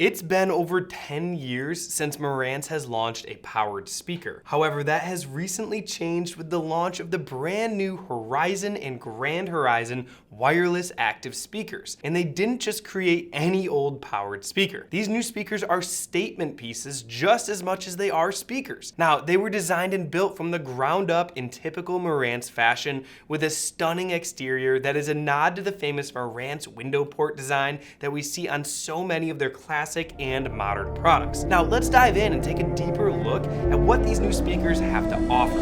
It's been over 10 years since Marantz has launched a powered speaker. However, that has recently changed with the launch of the brand new Horizon and Grand Horizon wireless active speakers. And they didn't just create any old powered speaker. These new speakers are statement pieces just as much as they are speakers. Now, they were designed and built from the ground up in typical Marantz fashion with a stunning exterior that is a nod to the famous Marantz window port design that we see on so many of their classic and modern products. Now let's dive in and take a deeper look at what these new speakers have to offer.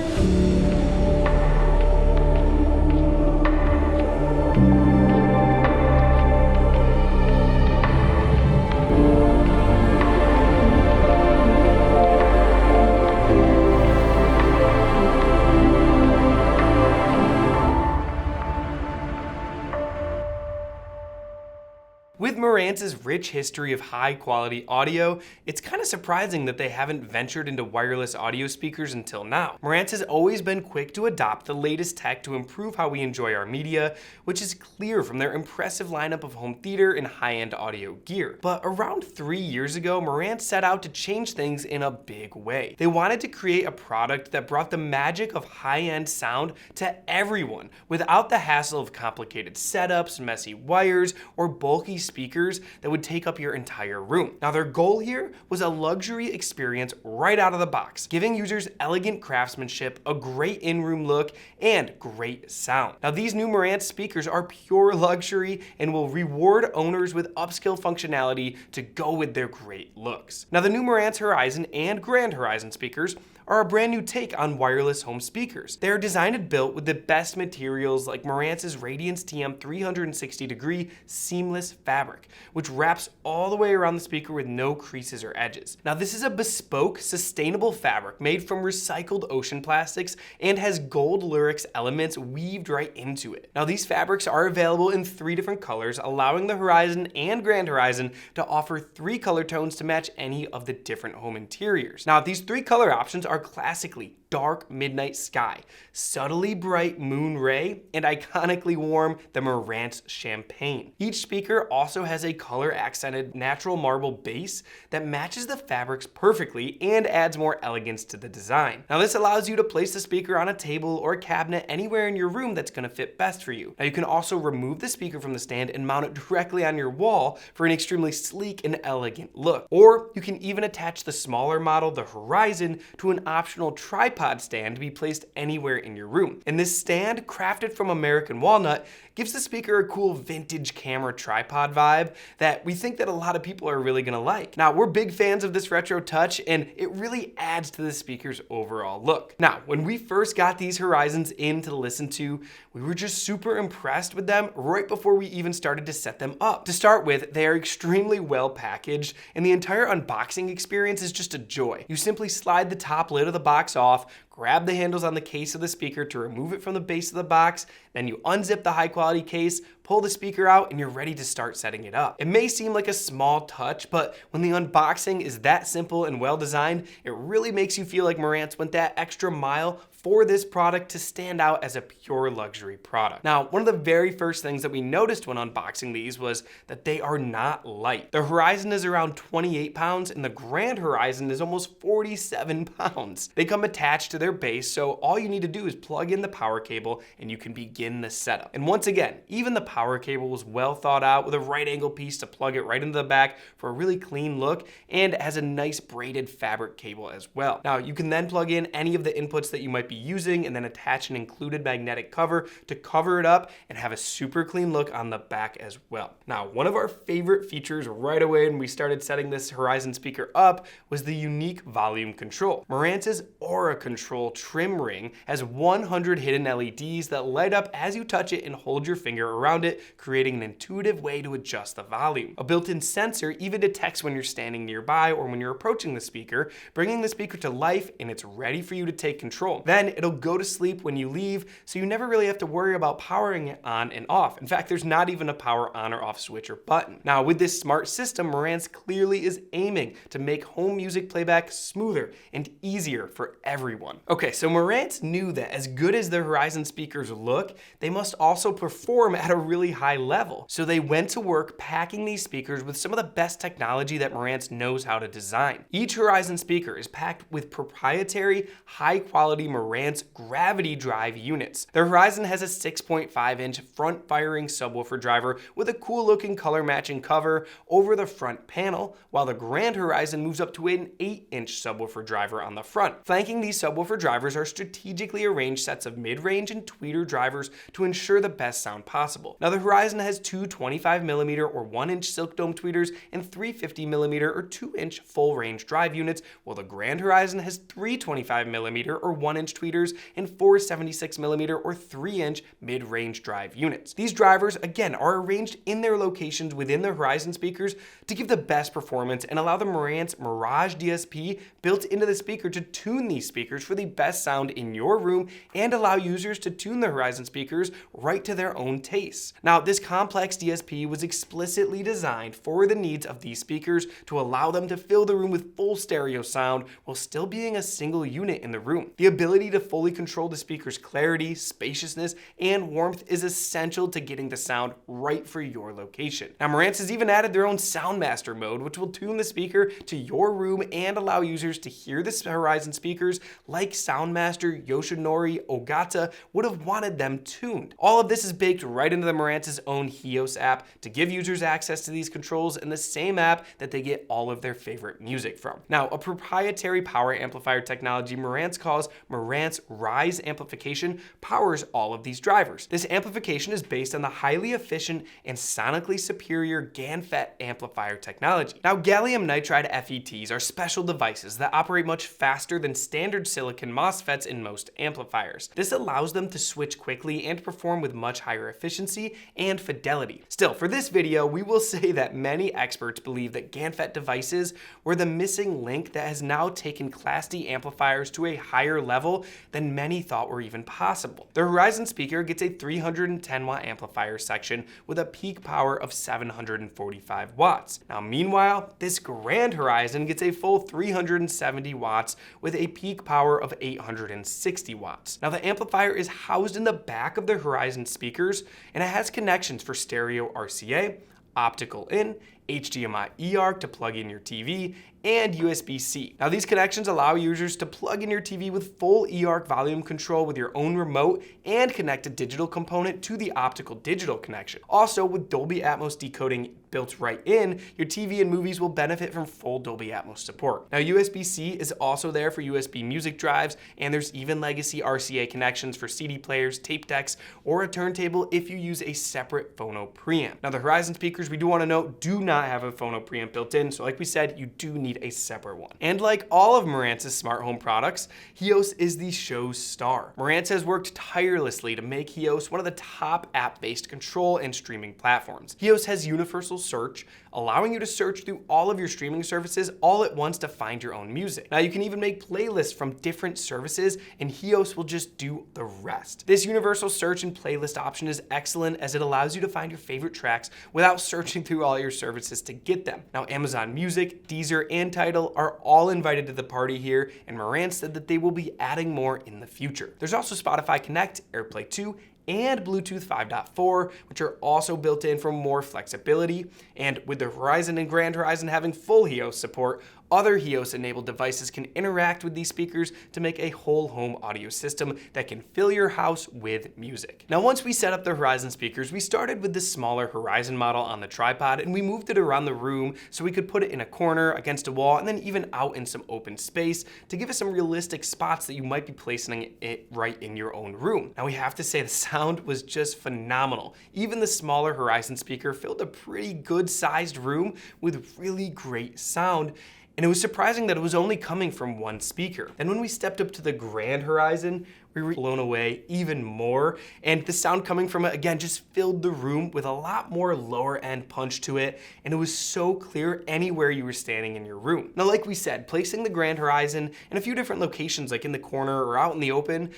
With Marantz's rich history of high-quality audio, it's kind of surprising that they haven't ventured into wireless audio speakers until now. Marantz has always been quick to adopt the latest tech to improve how we enjoy our media, which is clear from their impressive lineup of home theater and high-end audio gear. But around 3 years ago, Marantz set out to change things in a big way. They wanted to create a product that brought the magic of high-end sound to everyone without the hassle of complicated setups, messy wires, or bulky speakers that would take up your entire room. Now their goal here was a luxury experience right out of the box, giving users elegant craftsmanship, a great in-room look, and great sound. Now these new Marantz speakers are pure luxury and will reward owners with upscale functionality to go with their great looks. Now the new Marantz Horizon and Grand Horizon speakers are a brand new take on wireless home speakers. They are designed and built with the best materials like Marantz's Radiance TM 360-degree seamless fabric, which wraps all the way around the speaker with no creases or edges. Now this is a bespoke, sustainable fabric made from recycled ocean plastics and has gold lurex elements weaved right into it. Now these fabrics are available in 3 different colors, allowing the Horizon and Grand Horizon to offer 3 color tones to match any of the different home interiors. Now these 3 color options are classically dark midnight sky, subtly bright moon ray, and iconically warm the Marantz champagne. Each speaker also has a color accented natural marble base that matches the fabrics perfectly and adds more elegance to the design. Now this allows you to place the speaker on a table or cabinet anywhere in your room that's going to fit best for you. Now you can also remove the speaker from the stand and mount it directly on your wall for an extremely sleek and elegant look. Or you can even attach the smaller model, the Horizon, to an optional tripod stand to be placed anywhere in your room. And this stand, crafted from American walnut, gives the speaker a cool vintage camera tripod vibe that we think that a lot of people are really gonna like. Now, we're big fans of this retro touch, and it really adds to the speaker's overall look. Now, when we first got these Horizons in to listen to, we were just super impressed with them right before we even started to set them up. To start with, they are extremely well packaged, and the entire unboxing experience is just a joy. You simply slide the top lid of the box off, grab the handles on the case of the speaker to remove it from the base of the box, then you unzip the high quality case, pull the speaker out, and you're ready to start setting it up. It may seem like a small touch, but when the unboxing is that simple and well designed, it really makes you feel like Marantz went that extra mile for this product to stand out as a pure luxury product. Now, one of the very first things that we noticed when unboxing these was that they are not light. The Horizon is around 28 pounds and the Grand Horizon is almost 47 pounds. They come attached to their base, so all you need to do is plug in the power cable and you can begin the setup. And once again, even the power cable was well thought out with a right angle piece to plug it right into the back for a really clean look, and it has a nice braided fabric cable as well. Now, you can then plug in any of the inputs that you might be using and then attach an included magnetic cover to cover it up and have a super clean look on the back as well. Now, one of our favorite features right away when we started setting this Horizon speaker up was the unique volume control. Marantz's Aura Control trim ring has 100 hidden LEDs that light up as you touch it and hold your finger around it, creating an intuitive way to adjust the volume. A built-in sensor even detects when you're standing nearby or when you're approaching the speaker, bringing the speaker to life, and it's ready for you to take control. Then it'll go to sleep when you leave, so you never really have to worry about powering it on and off. In fact, there's not even a power on or off switch or button. Now, with this smart system, Marantz clearly is aiming to make home music playback smoother and easier for everyone. Okay, so Marantz knew that as good as the Horizon speakers look, they must also perform at a really high level. So they went to work packing these speakers with some of the best technology that Marantz knows how to design. Each Horizon speaker is packed with proprietary, high-quality Marantz gravity drive units. The Horizon has a 6.5-inch front-firing subwoofer driver with a cool-looking color-matching cover over the front panel, while the Grand Horizon moves up to an 8-inch subwoofer driver on the front. Flanking these subwoofer drivers are strategically arranged sets of mid-range and tweeter drivers to ensure the best sound possible. Now, the Horizon has two 25mm or 1-inch silk dome tweeters and three 50mm or 2-inch full-range drive units, while the Grand Horizon has three 25mm or 1-inch tweeters and four 76mm or 3-inch mid-range drive units. These drivers, again, are arranged in their locations within the Horizon speakers to give the best performance and allow the Marantz Mirage DSP built into the speaker to tune these speakers for the best sound in your room and allow users to tune the Horizon speakers right to their own tastes. Now, this complex DSP was explicitly designed for the needs of these speakers to allow them to fill the room with full stereo sound while still being a single unit in the room. The ability to fully control the speaker's clarity, spaciousness, and warmth is essential to getting the sound right for your location. Now, Marantz has even added their own Soundmaster mode, which will tune the speaker to your room and allow users to hear the Horizon speakers like Soundmaster, Yoshinori, Ogata would have wanted them tuned. All of this is baked right into the Marantz's own HEOS app to give users access to these controls in the same app that they get all of their favorite music from. Now, a proprietary power amplifier technology Marantz calls Marantz Rise Amplification powers all of these drivers. This amplification is based on the highly efficient and sonically superior GaN FET amplifier technology. Now, gallium nitride FETs are special devices that operate much faster than standard silicon MOSFETs in most amplifiers. This allows them to switch quickly and perform with much higher efficiency and fidelity. Still, for this video, we will say that many experts believe that GaN FET devices were the missing link that has now taken Class D amplifiers to a higher level than many thought were even possible. The Horizon speaker gets a 310 watt amplifier section with a peak power of 745 watts. Now, meanwhile, this Grand Horizon gets a full 370 watts with a peak power of 860 watts. Now, the amplifier is housed in the back of the Horizon speakers, and it has connections for stereo RCA, optical in, HDMI eARC to plug in your TV, and USB-C. Now, these connections allow users to plug in your TV with full eARC volume control with your own remote and connect a digital component to the optical digital connection. Also, with Dolby Atmos decoding built right in, your TV and movies will benefit from full Dolby Atmos support. Now, USB-C is also there for USB music drives, and there's even legacy RCA connections for CD players, tape decks, or a turntable if you use a separate phono preamp. Now, the Horizon speakers, we do want to note, do not have a phono preamp built in, so like we said, you do need a separate one. And like all of Marantz's smart home products, HEOS is the show's star. Marantz has worked tirelessly to make HEOS one of the top app-based control and streaming platforms. HEOS has universal search, allowing you to search through all of your streaming services all at once to find your own music. Now, you can even make playlists from different services, and HEOS will just do the rest. This universal search and playlist option is excellent as it allows you to find your favorite tracks without searching through all your services to get them. Now, Amazon Music, Deezer, and Tidal are all invited to the party here, and Marantz said that they will be adding more in the future. There's also Spotify Connect, AirPlay 2, and Bluetooth 5.4, which are also built in for more flexibility. And with the Horizon and Grand Horizon having full HEOS support, other HEOS-enabled devices can interact with these speakers to make a whole home audio system that can fill your house with music. Now, once we set up the Horizon speakers, we started with the smaller Horizon model on the tripod, and we moved it around the room so we could put it in a corner, against a wall, and then even out in some open space to give us some realistic spots that you might be placing it right in your own room. Now, we have to say the sound was just phenomenal. Even the smaller Horizon speaker filled a pretty good-sized room with really great sound. And it was surprising that it was only coming from one speaker. And when we stepped up to the Grand Horizon, we were blown away even more. And the sound coming from it, again, just filled the room with a lot more lower end punch to it. And it was so clear anywhere you were standing in your room. Now, like we said, placing the Grand Horizon in a few different locations, like in the corner or out in the open,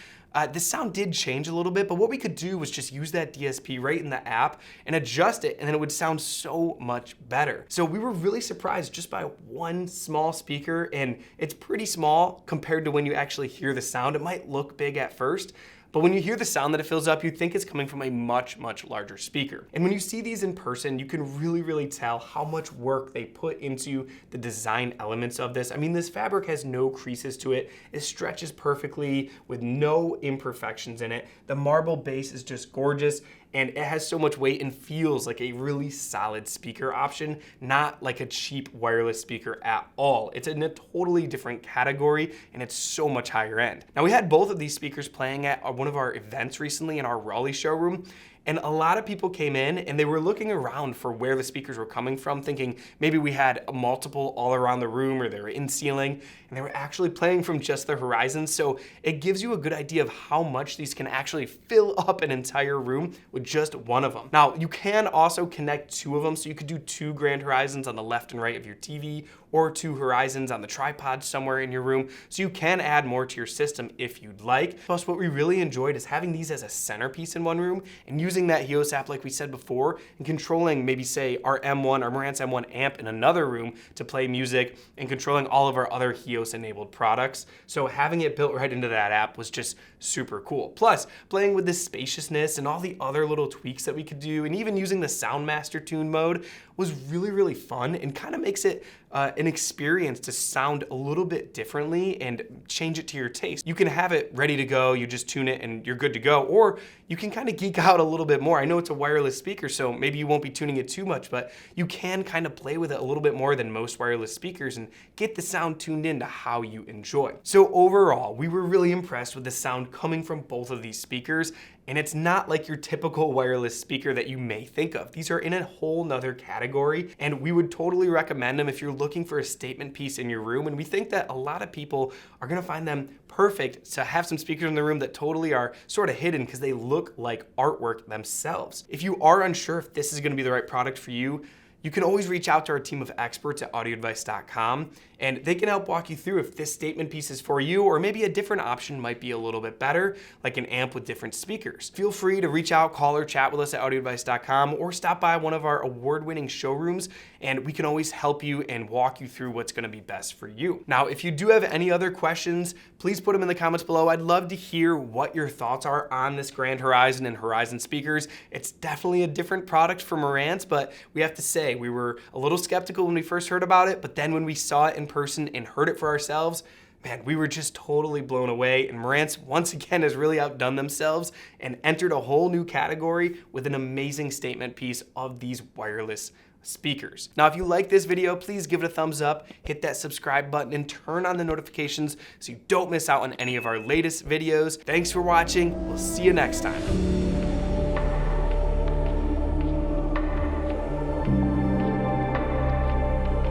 the sound did change a little bit, but what we could do was just use that DSP right in the app and adjust it, and then it would sound so much better. So we were really surprised just by one small speaker, and it's pretty small compared to when you actually hear the sound. It might look big at first, but when you hear the sound that it fills up, you think it's coming from a much, much larger speaker. And when you see these in person, you can really tell how much work they put into the design elements of this. I mean, this fabric has no creases to it. It stretches perfectly with no imperfections in it. The marble base is just gorgeous, and it has so much weight and feels like a really solid speaker option, not like a cheap wireless speaker at all. It's in a totally different category, and it's so much higher end. Now, we had both of these speakers playing at one of our events recently in our Raleigh showroom, and a lot of people came in and they were looking around for where the speakers were coming from, thinking maybe we had multiple all around the room or they were in ceiling, and they were actually playing from just the Horizon. So it gives you a good idea of how much these can actually fill up an entire room with just one of them. Now, you can also connect two of them, so you could do two Grand Horizons on the left and right of your TV, or two Horizons on the tripod somewhere in your room, so you can add more to your system if you'd like. Plus, what we really enjoyed is having these as a centerpiece in one room and using that HEOS app like we said before, and controlling maybe say our M1, our Marantz M1 amp in another room to play music, and controlling all of our other HEOS enabled products. So having it built right into that app was just super cool. Plus, playing with this spaciousness and all the other little tweaks that we could do, and even using the Soundmaster tune mode was really fun, and kind of makes it an experience to sound a little bit differently and change it to your taste. You can have it ready to go, you just tune it and you're good to go, or you can kind of geek out a little bit more. I know it's a wireless speaker, so maybe you won't be tuning it too much, but you can kind of play with it a little bit more than most wireless speakers and get the sound tuned in to how you enjoy. So overall, we were really impressed with the sound coming from both of these speakers, and it's not like your typical wireless speaker that you may think of. These are in a whole nother category, and we would totally recommend them if you're looking for a statement piece in your room. And we think that a lot of people are gonna find them perfect to have some speakers in the room that totally are sort of hidden because they look like artwork themselves. If you are unsure if this is gonna be the right product for you, you can always reach out to our team of experts at audioadvice.com, and they can help walk you through if this statement piece is for you, or maybe a different option might be a little bit better, like an amp with different speakers. Feel free to reach out, call or chat with us at audioadvice.com, or stop by one of our award-winning showrooms, and we can always help you and walk you through what's gonna be best for you. Now, if you do have any other questions, please put them in the comments below. I'd love to hear what your thoughts are on this Grand Horizon and Horizon speakers. It's definitely a different product from Marantz, but we have to say, we were a little skeptical when we first heard about it, but then when we saw it in person and heard it for ourselves, man, we were just totally blown away. And Marantz, once again, has really outdone themselves and entered a whole new category with an amazing statement piece of these wireless speakers. Now, if you like this video, please give it a thumbs up, hit that subscribe button, and turn on the notifications so you don't miss out on any of our latest videos. Thanks for watching. We'll see you next time.